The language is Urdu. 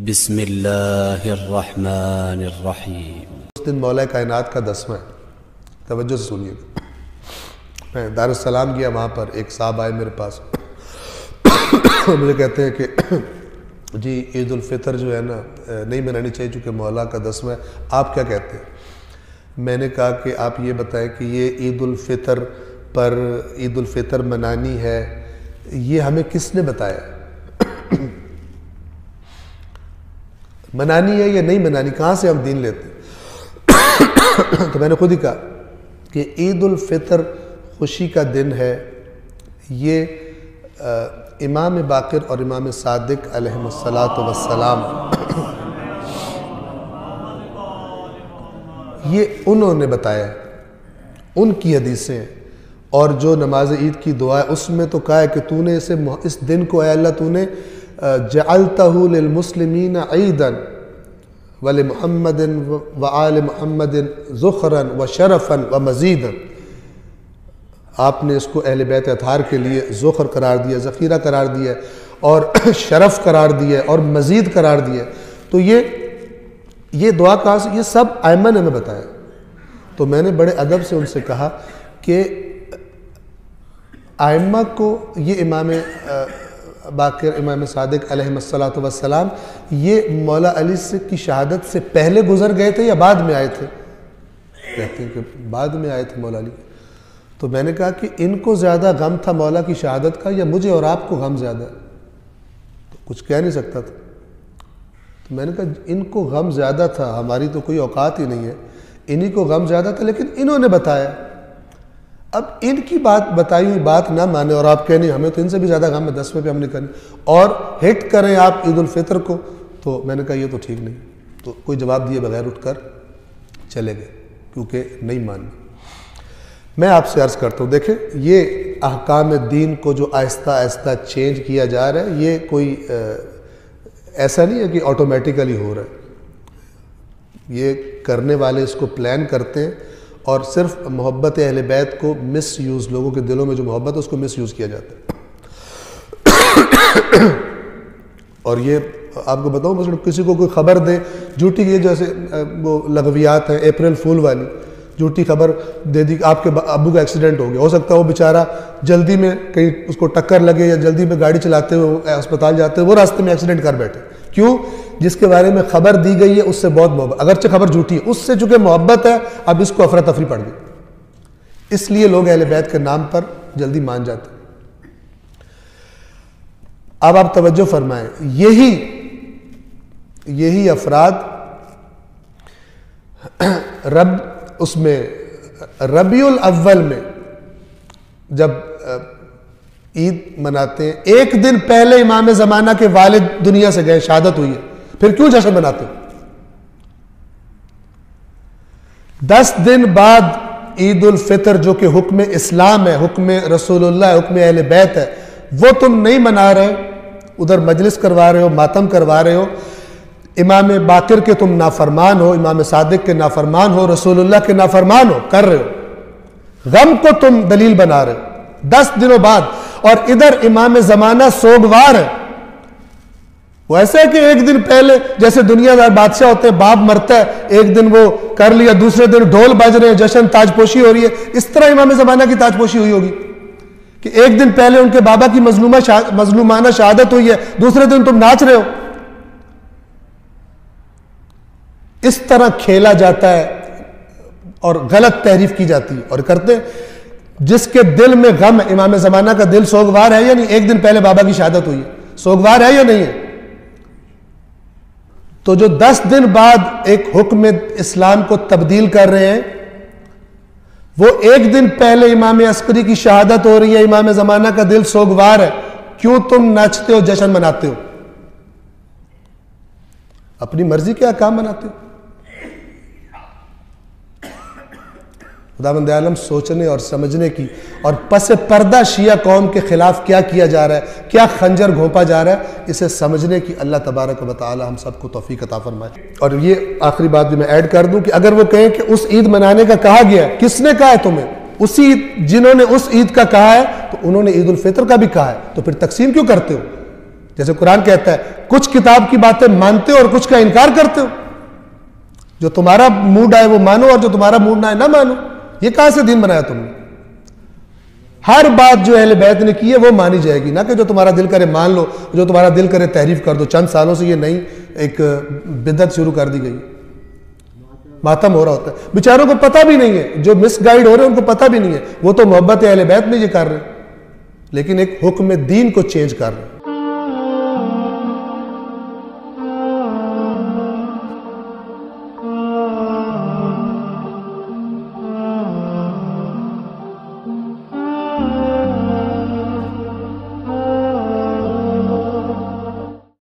بسم اللہ الرحمن الرحیم۔ اس دن مولا کائنات کا 10واں ہے، توجہ سے سنیے گا۔ میں دارالسلام گیا، وہاں پر ایک صاحب آئے میرے پاس، مجھے کہتے ہیں کہ جی عید الفطر جو ہے نا نہیں منانی چاہیے چونکہ مولا کا 10واں ہے، آپ کیا کہتے ہیں؟ میں نے کہا کہ آپ یہ بتائیں کہ یہ عید الفطر پر عید الفطر منانی ہے، یہ ہمیں کس نے بتایا؟ منانی ہے یا نہیں منانی، کہاں سے ہم دین لیتے ہیں؟ تو میں نے خود ہی کہا کہ عید الفطر خوشی کا دن ہے، یہ امام باقر اور امام صادق علیہ السلام یہ انہوں نے بتایا ہے، ان کی حدیثیں ہیں۔ اور جو نماز عید کی دعا ہے اس میں تو کہا ہے کہ تو نے اس دن کو اے اللہ تو نے جعلتہ للمسلمین عیدا ولمحمد وآل محمد ذخرا وشرفا ومزیدا، آپ نے اس کو اہل بیت اطہار کے لیے ذخر قرار دیا، ذخیرہ قرار دیا اور شرف قرار دیا اور مزید قرار دیا۔ تو یہ دعا کہاں سے؟ یہ سب ائمہ نے ہمیں بتایا۔ تو میں نے بڑے ادب سے ان سے کہا کہ ائمہ کو یہ امام باقر امام صادق علیہ السلام یہ مولا علی کی شہادت سے پہلے گزر گئے تھے یا بعد میں آئے تھے؟ کہتے ہیں کہ بعد میں آئے تھے مولا علی۔ تو میں نے کہا کہ ان کو زیادہ غم تھا مولا کی شہادت کا یا مجھے اور آپ کو غم زیادہ ہے؟ تو کچھ کہہ نہیں سکتا تھا۔ تو میں نے کہا ان کو غم زیادہ تھا، ہماری تو کوئی اوقات ہی نہیں ہے، انہی کو غم زیادہ تھا، لیکن انہوں نے بتایا۔ اب ان کی بتائی ہوئی بات نہ مانے اور آپ کہنے ہمیں تو ان سے بھی زیادہ غم ہے، 10ویں پہ ہم نہیں کریں اور ہٹ کریں آپ عید الفطر کو، تو میں نے کہا یہ تو ٹھیک نہیں۔ تو کوئی جواب دیے بغیر اٹھ کر چلے گئے کیونکہ نہیں ماننا۔ میں آپ سے عرض کرتا ہوں، دیکھیں یہ احکام دین کو جو آہستہ آہستہ چینج کیا جا رہا ہے، یہ کوئی ایسا نہیں ہے کہ آٹومیٹیکلی ہو رہا ہے، یہ کرنے والے اس کو پلان کرتے ہیں اور صرف محبت اہل بیت کو مس یوز، لوگوں کے دلوں میں جو محبت ہے اس کو مس یوز کیا جاتا ہے۔ اور یہ آپ کو بتاؤں مثلا کسی کو کوئی خبر دے جھوٹی، یہ جیسے وہ لغویات ہیں اپریل فول والی، جھوٹی خبر دے دی کہ آپ کے ابو کا ایکسیڈنٹ ہو گیا، ہو سکتا ہے وہ بیچارہ جلدی میں کہیں اس کو ٹکر لگے یا جلدی میں گاڑی چلاتے ہوئے اسپتال جاتے ہوئے وہ راستے میں ایکسیڈنٹ کر بیٹھے۔ کیوں؟ جس کے بارے میں خبر دی گئی ہے اس سے بہت محبت، اگرچہ خبر جھوٹی ہے، اس سے چونکہ محبت ہے اب اس کو افراتفری پڑ گئی، اس لیے لوگ اہل بیت کے نام پر جلدی مان جاتے ہیں۔ اب آپ توجہ فرمائیں، یہی افراد اس میں ربیع الاول میں جب عید مناتے ہیں، ایک دن پہلے امام زمانہ کے والد دنیا سے گئے، شہادت ہوئی ہے، پھر کیوں جشن مناتے ہیں؟ 10 دن بعد عید الفطر جو کہ حکم اسلام ہے، حکم رسول اللہ، حکم اہل بیت ہے، وہ تم نہیں منا رہے، ادھر مجلس کروا رہے ہو، ماتم کروا رہے ہو، امام باقر کے تم نافرمان ہو، امام صادق کے نافرمان ہو، رسول اللہ کے نافرمان ہو، کر رہے ہو، غم کو تم دلیل بنا رہے ہو 10 دنوں بعد، اور ادھر امام زمانہ سوگوار ہے۔ وہ ایسا ہے کہ ایک دن پہلے جیسے دنیا دار بادشاہ ہوتے ہیں، باپ مرتا ہے ایک دن وہ کر لیا، دوسرے دن ڈھول بج رہے ہیں، جشن تاج پوشی ہو رہی ہے، اس طرح امام زمانہ کی تاج پوشی ہوئی ہوگی کہ ایک دن پہلے ان کے بابا کی مظلومانہ شہادت ہوئی ہے، دوسرے دن تم ناچ رہے ہو۔ اس طرح کھیلا جاتا ہے اور غلط تحریف کی جاتی ہے اور کرتے ہیں۔ جس کے دل میں غم ہے، امام زمانہ کا دل سوگوار ہے یا نہیں؟ ایک دن پہلے بابا کی شہادت ہوئی ہے، سوگوار ہے یا نہیں ہے؟ تو جو 10 دن بعد ایک حکم اسلام کو تبدیل کر رہے ہیں، وہ ایک دن پہلے امام عسکری کی شہادت ہو رہی ہے، امام زمانہ کا دل سوگوار ہے، کیوں تم ناچتے ہو، جشن مناتے ہو؟ اپنی مرضی کے احکام مناتے ہو۔ خداوند عالم سوچنے اور سمجھنے کی، اور پس پردہ شیعہ قوم کے خلاف کیا کیا جا رہا ہے، کیا خنجر گھونپا جا رہا ہے، اسے سمجھنے کی اللہ تبارک و تعالی ہم سب کو توفیق عطا فرمائے۔ اور یہ آخری بات بھی میں ایڈ کر دوں کہ اگر وہ کہیں کہ اس عید منانے کا کہا گیا ہے، کس نے کہا ہے تمہیں؟ اسی جنہوں نے اس عید کا کہا ہے تو انہوں نے عید الفطر کا بھی کہا ہے، تو پھر تقسیم کیوں کرتے ہو؟ جیسے قرآن کہتا ہے کچھ کتاب کی باتیں مانتے ہو اور کچھ کا انکار کرتے ہو. جو تمہارا موڈ آئے وہ مانو اور جو تمہارا موڈ نہ آئے نہ مانو. یہ کہاں سے دین بنایا تم نے؟ ہر بات جو اہل بیت نے کی ہے وہ مانی جائے گی, نہ کہ جو تمہارا دل کرے مان لو, جو تمہارا دل کرے تحریف کر دو. چند سالوں سے یہ نئی ایک بدعت شروع کر دی گئی, ماتم ہو رہا ہوتا ہے. بیچاروں کو پتہ بھی نہیں ہے, جو مس گائیڈ ہو رہے ہیں ان کو پتہ بھی نہیں ہے. وہ تو محبت اہل بیت میں یہ کر رہے ہیں, لیکن ایک حکم دین کو چینج کر رہے ہیں.